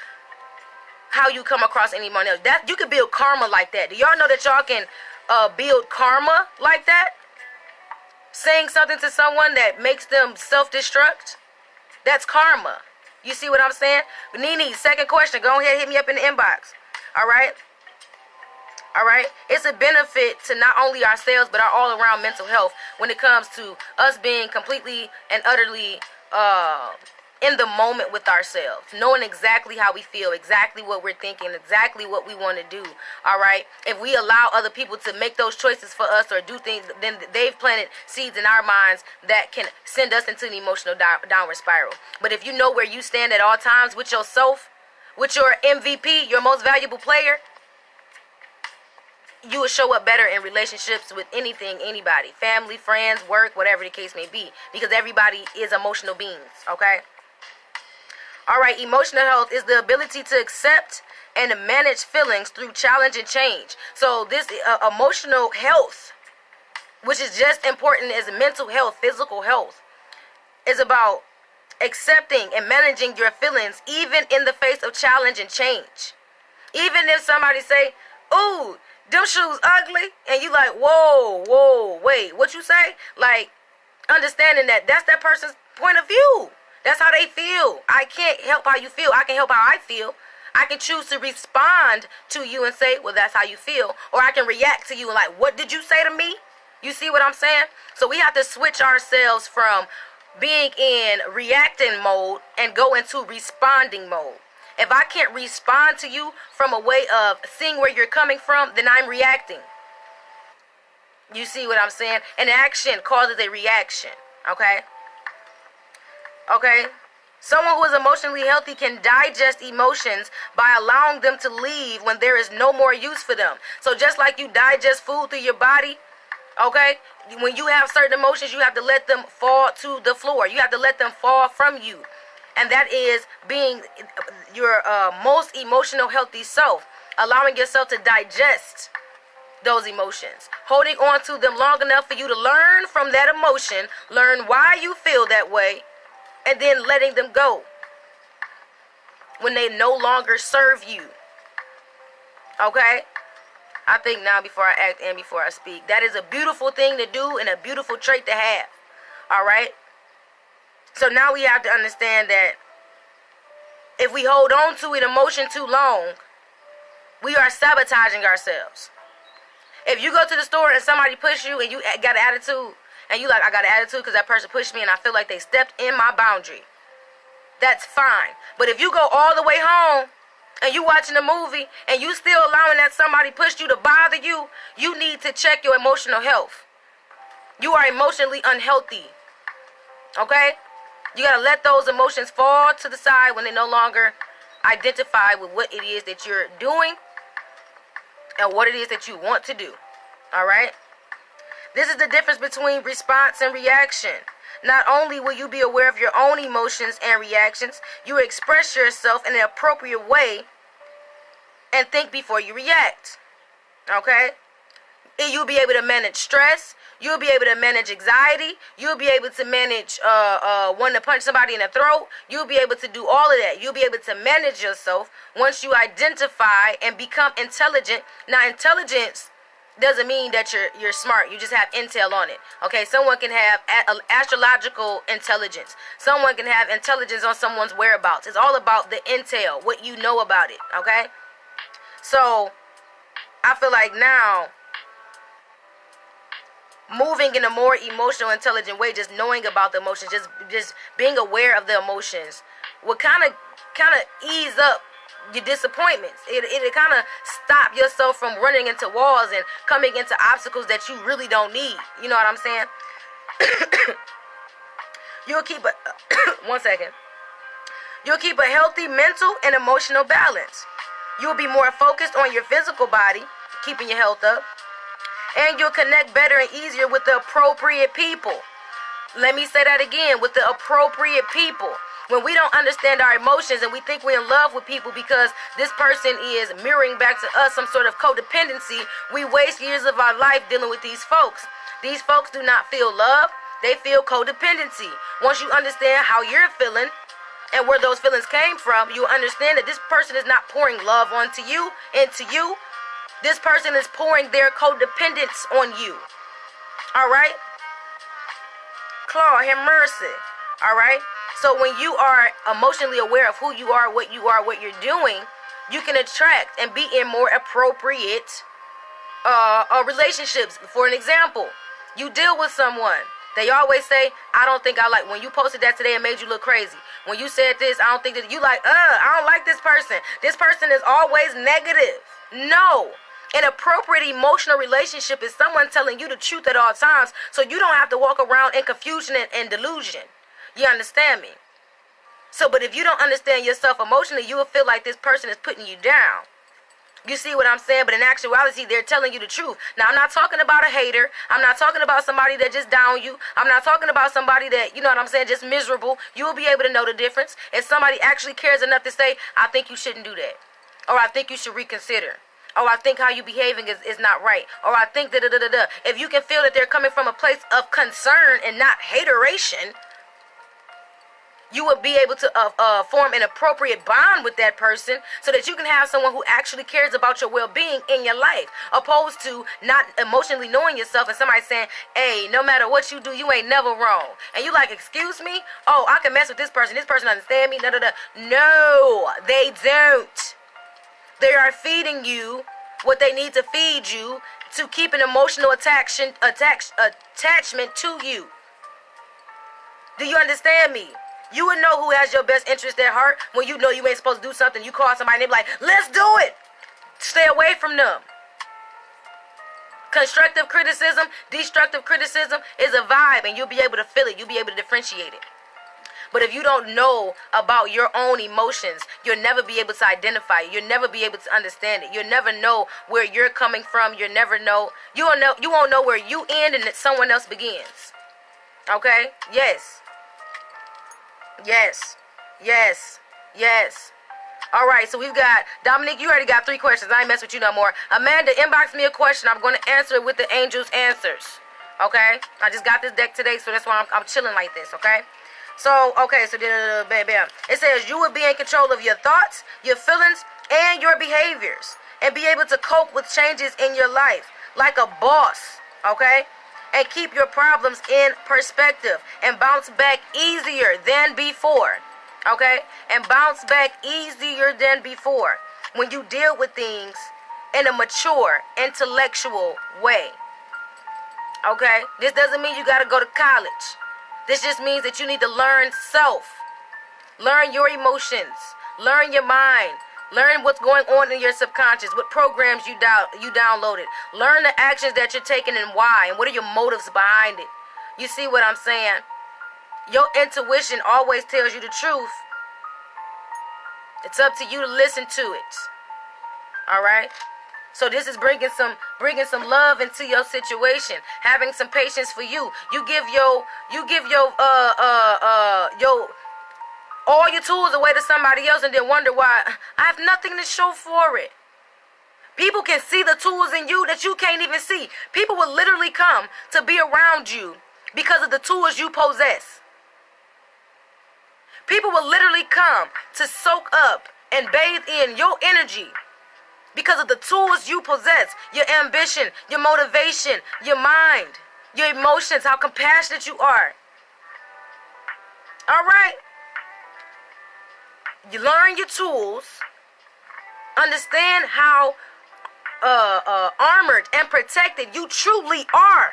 Speaker 1: how you come across anyone else. That you can build karma like that. Do y'all know that y'all can build karma like that? saying something to someone that makes them self-destruct, that's karma. You see what I'm saying? Nene, second question. Go ahead, hit me up in the inbox. All right? All right? It's a benefit to not only ourselves, but our all-around mental health when it comes to us being completely and utterly in the moment with ourselves, knowing exactly how we feel, exactly what we're thinking, exactly what we want to do. All right? If we allow other people to make those choices for us or do things, then they've planted seeds in our minds that can send us into an emotional downward spiral. But if you know where you stand at all times with yourself, with your MVP, your most valuable player, you will show up better in relationships with anything, anybody, family, friends, work, whatever the case may be, because everybody is emotional beings, okay? All right, emotional health is the ability to accept and to manage feelings through challenge and change. So this emotional health, which is just important as mental health, physical health, is about accepting and managing your feelings even in the face of challenge and change. Even if somebody say, "Ooh, them shoes ugly," and you like, whoa, wait, what you say? Like, understanding that that's that person's point of view. That's how they feel. I can't help how you feel. I can help how I feel. I can choose to respond to you and say, well, that's how you feel. Or I can react to you and like, what did you say to me? You see what I'm saying? So we have to switch ourselves from being in reacting mode and go into responding mode. If I can't respond to you from a way of seeing where you're coming from, then I'm reacting. You see what I'm saying? An action causes a reaction. Okay? Okay? Someone who is emotionally healthy can digest emotions by allowing them to leave when there is no more use for them. So just like you digest food through your body, okay? When you have certain emotions, you have to let them fall to the floor. You have to let them fall from you. And that is being your most emotional healthy self, allowing yourself to digest those emotions, holding on to them long enough for you to learn from that emotion, learn why you feel that way, and then letting them go when they no longer serve you. Okay? I think now before I act and before I speak. That is a beautiful thing to do and a beautiful trait to have. All right? So now we have to understand that if we hold on to an emotion too long, we are sabotaging ourselves. If you go to the store and somebody pushes you and you got an attitude, and you like, I got an attitude because that person pushed me and I feel like they stepped in my boundary, that's fine. But if you go all the way home and you watching a movie and you still allowing that somebody pushed you to bother you, you need to check your emotional health. You are emotionally unhealthy. Okay? You got to let those emotions fall to the side when they no longer identify with what it is that you're doing and what it is that you want to do. All right? This is the difference between response and reaction. Not only will you be aware of your own emotions and reactions, you will express yourself in an appropriate way and think before you react. Okay? You'll be able to manage stress. You'll be able to manage anxiety. You'll be able to manage wanting to punch somebody in the throat. You'll be able to do all of that. You'll be able to manage yourself once you identify and become intelligent. Now, intelligence doesn't mean that you're smart. You just have intel on it. Okay, someone can have astrological intelligence. Someone can have intelligence on someone's whereabouts. It's all about the intel, what you know about it. Okay, so I feel like now moving in a more emotional, intelligent way, just knowing about the emotions, just being aware of the emotions, will kind of ease up your disappointments. It kind of stop yourself from running into walls and coming into obstacles that you really don't need. You know what I'm saying? You'll keep one second. You'll keep a healthy mental and emotional balance. You'll be more focused on your physical body, keeping your health up, and you'll connect better and easier with the appropriate people. Let me say that again, with the appropriate people. When we don't understand our emotions and we think we're in love with people because this person is mirroring back to us some sort of codependency, we waste years of our life dealing with these folks. These folks do not feel love, they feel codependency. Once you understand how you're feeling and where those feelings came from, you understand that this person is not pouring love onto you, into you. This person is pouring their codependence on you. All right? claw, have mercy. All right? So when you are emotionally aware of who you are, what you're doing, you can attract and be in more appropriate relationships. For an example, you deal with someone. They always say, I don't think I like. When you posted that today, it made you look crazy. When you said this, I don't think that you like, I don't like this person. This person is always negative. No. An appropriate emotional relationship is someone telling you the truth at all times, so you don't have to walk around in confusion and delusion. You understand me? So, but if you don't understand yourself emotionally, you will feel like this person is putting you down. You see what I'm saying? But in actuality, they're telling you the truth. Now, I'm not talking about a hater. I'm not talking about somebody that just down you. I'm not talking about somebody that, you know what I'm saying, just miserable. You will be able to know the difference. If somebody actually cares enough to say, I think you shouldn't do that. Or I think you should reconsider. Or I think how you behaving is not right. Or I think da-da-da-da-da. If you can feel that they're coming from a place of concern and not hateration, you would be able to form an appropriate bond with that person so that you can have someone who actually cares about your well-being in your life, opposed to not emotionally knowing yourself and somebody saying, hey, no matter what you do, you ain't never wrong. And you like, excuse me? Oh, I can mess with this person understand me? No, they don't. They are feeding you what they need to feed you to keep an emotional attachment to you. Do you understand me? You would know who has your best interest at heart when you know you ain't supposed to do something. You call somebody and they be like, let's do it. Stay away from them. Constructive criticism, destructive criticism is a vibe, and you'll be able to feel it. You'll be able to differentiate it. But if you don't know about your own emotions, you'll never be able to identify it. You'll never be able to understand it. You'll never know where you're coming from. You'll never know. You won't know where you end and that someone else begins. Okay? Yes. Yes. Yes. Yes. All right, so we've got Dominique. You already got 3 questions. I ain't mess with you no more. Amanda, inbox me a question. I'm going to answer it with the angels' answers. Okay? I just got this deck today, so that's why I'm chilling like this. Okay? So, okay, so bam, bam. It says you will be in control of your thoughts, your feelings, and your behaviors, and be able to cope with changes in your life like a boss. Okay? And keep your problems in perspective and bounce back easier than before. Okay? And bounce back easier than before when you deal with things in a mature, intellectual way. Okay? This doesn't mean you got to go to college. This just means that you need to learn self. Learn your emotions. Learn your mind. Learn what's going on in your subconscious, what programs you downloaded. Learn the actions that you're taking and why, and what are your motives behind it. You see what I'm saying? Your intuition always tells you the truth. It's up to you to listen to it. All right? So this is bringing some love into your situation, having some patience for you. You give your all your tools away to somebody else and then wonder why I have nothing to show for it. People can see the tools in you that you can't even see. People will literally come to be around you because of the tools you possess. People will literally come to soak up and bathe in your energy because of the tools you possess, your ambition, your motivation, your mind, your emotions, how compassionate you are. All right? You learn your tools, understand how armored and protected you truly are,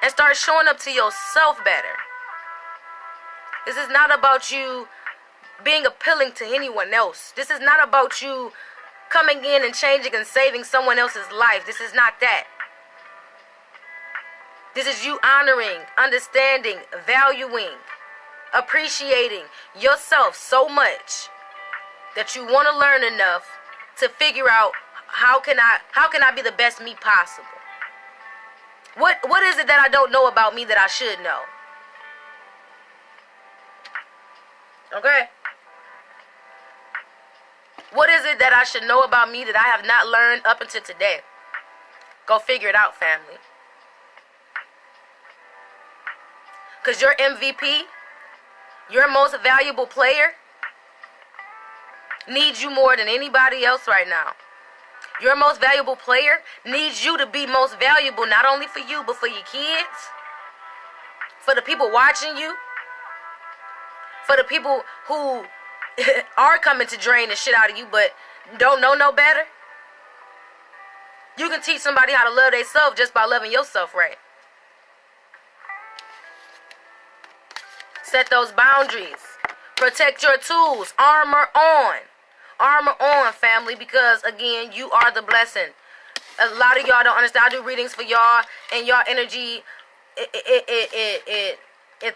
Speaker 1: and start showing up to yourself better. This is not about you being appealing to anyone else. This is not about you coming in and changing and saving someone else's life. This is not that. This is you honoring, understanding, valuing, appreciating yourself so much that you want to learn enough to figure out how can I be the best me possible. What is it that I don't know about me that I should know? Okay? What is it that I should know about me that I have not learned up until today? Go figure it out, family. Because your MVP, your most valuable player, needs you more than anybody else right now. Your most valuable player needs you to be most valuable, not only for you, but for your kids, for the people watching you, for the people who are coming to drain the shit out of you but don't know no better. You can teach somebody how to love themselves just by loving yourself right. Set those boundaries. Protect your tools. Armor on. Armor on, family, because, again, you are the blessing. A lot of y'all don't understand. I do readings for y'all, and y'all energy, it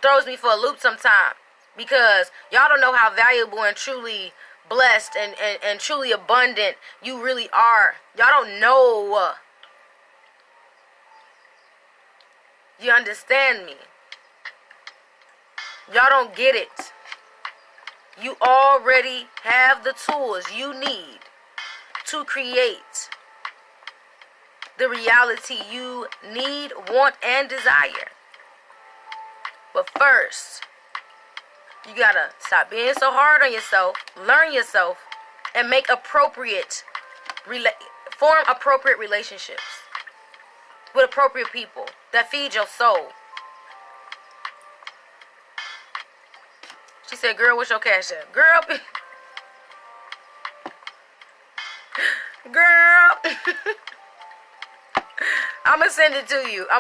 Speaker 1: throws me for a loop sometimes, because y'all don't know how valuable and truly blessed and truly abundant you really are. Y'all don't know. You understand me? Y'all don't get it. You already have the tools you need to create the reality you need, want, and desire. But first, you gotta stop being so hard on yourself, learn yourself, and make form appropriate relationships with appropriate people that feed your soul. She said, girl, what's your cash app? Girl, girl, I'ma send it to you. I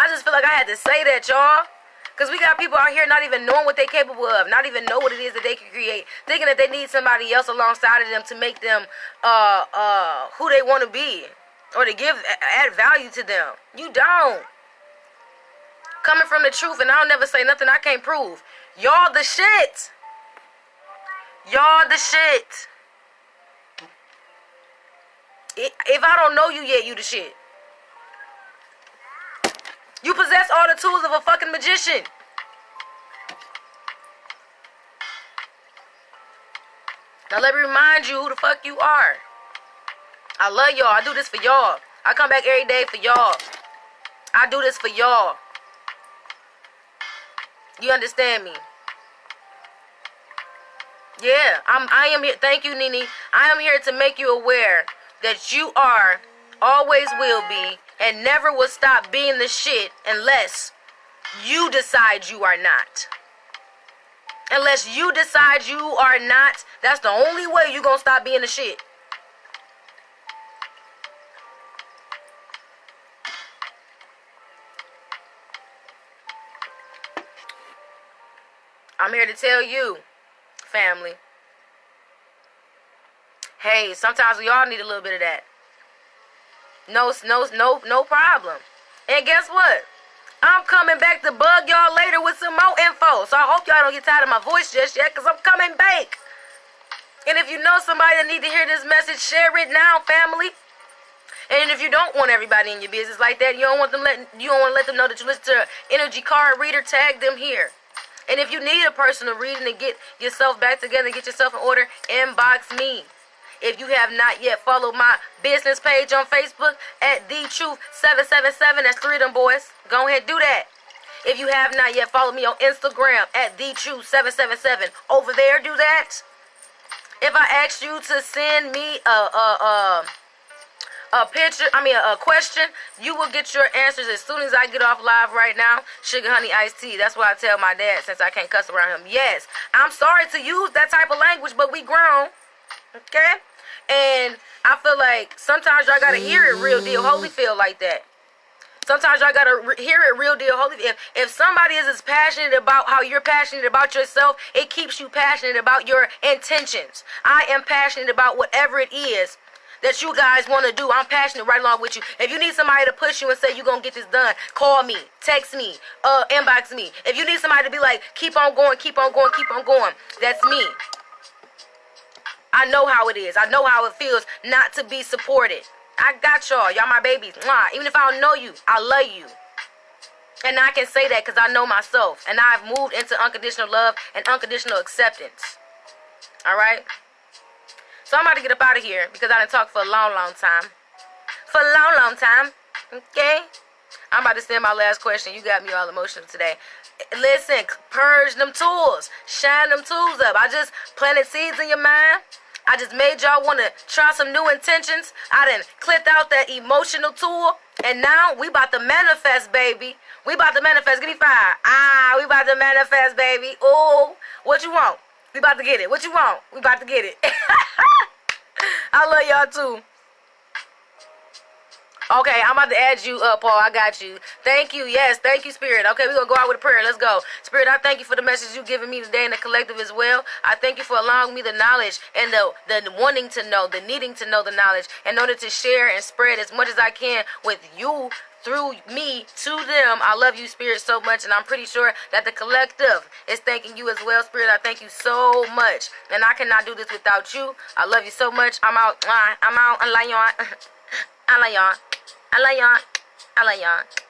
Speaker 1: just feel like I had to say that, y'all. Because we got people out here not even knowing what they're capable of, not even know what it is that they can create, thinking that they need somebody else alongside of them to make them who they want to be, or to add value to them. You don't. Coming from the truth, and I'll never say nothing I can't prove. Y'all the shit. Y'all the shit. If I don't know you yet, you the shit. You possess all the tools of a fucking magician. Now let me remind you who the fuck you are. I love y'all. I do this for y'all. I come back every day for y'all. I do this for y'all. You understand me? Yeah, I am here. Thank you, Nene. I am here to make you aware that you are, always will be, and never will stop being the shit unless you decide you are not. Unless you decide you are not, that's the only way you're going to stop being the shit. I'm here to tell you, family. Hey, sometimes we all need a little bit of that. No problem. And guess what? I'm coming back to bug y'all later with some more info. So I hope y'all don't get tired of my voice just yet, because I'm coming back. And if you know somebody that need to hear this message, share it now, family. And if you don't want everybody in your business like that, you don't want to let them know that you listen to an energy card reader, tag them here. And if you need a personal reading to get yourself back together, get yourself in order, inbox me. If you have not yet followed my business page on Facebook at TheTroof777, that's 3 of them boys, go ahead and do that. If you have not yet followed me on Instagram at TheTroof777, over there, do that. If I asked you to send me a question, you will get your answers as soon as I get off live right now. Sugar, honey, iced tea. That's what I tell my dad, since I can't cuss around him. Yes, I'm sorry to use that type of language, but we grown. Okay? And I feel like sometimes y'all gotta hear it real deal. Holy feel like that. Sometimes y'all gotta hear it real deal. Holy, if somebody is as passionate about how you're passionate about yourself, it keeps you passionate about your intentions. I am passionate about whatever it is that you guys want to do. I'm passionate right along with you. If you need somebody to push you and say you're going to get this done, call me, text me, inbox me. If you need somebody to be like, keep on going, keep on going, keep on going, that's me. I know how it is. I know how it feels not to be supported. I got y'all. Y'all my babies. Mwah. Even if I don't know you, I love you. And I can say that because I know myself. And I've moved into unconditional love and unconditional acceptance. All right? So I'm about to get up out of here because I done talked for a long, long time. For a long, long time. Okay? I'm about to send my last question. You got me all emotional today. Listen, purge them tools. Shine them tools up. I just planted seeds in your mind. I just made y'all want to try some new intentions. I done clipped out that emotional tool. And now we about to manifest, baby. We about to manifest. Give me 5. We about to manifest, baby. Ooh, what you want? We about to get it. What you want? We about to get it. I love y'all too. Okay, I'm about to add you up, Paul. I got you. Thank you. Yes, thank you, Spirit. Okay, we're going to go out with a prayer. Let's go. Spirit, I thank you for the message you've given me today in the collective as well. I thank you for allowing me the knowledge and the wanting to know, the needing to know the knowledge in order to share and spread as much as I can with you through me to them. I love you, Spirit, so much, and I'm pretty sure that the collective is thanking you as well, Spirit. I thank you so much, and I cannot do this without you. I love you so much. I'm out. I'm out. I love y'all. I love y'all. I love y'all. I love y'all.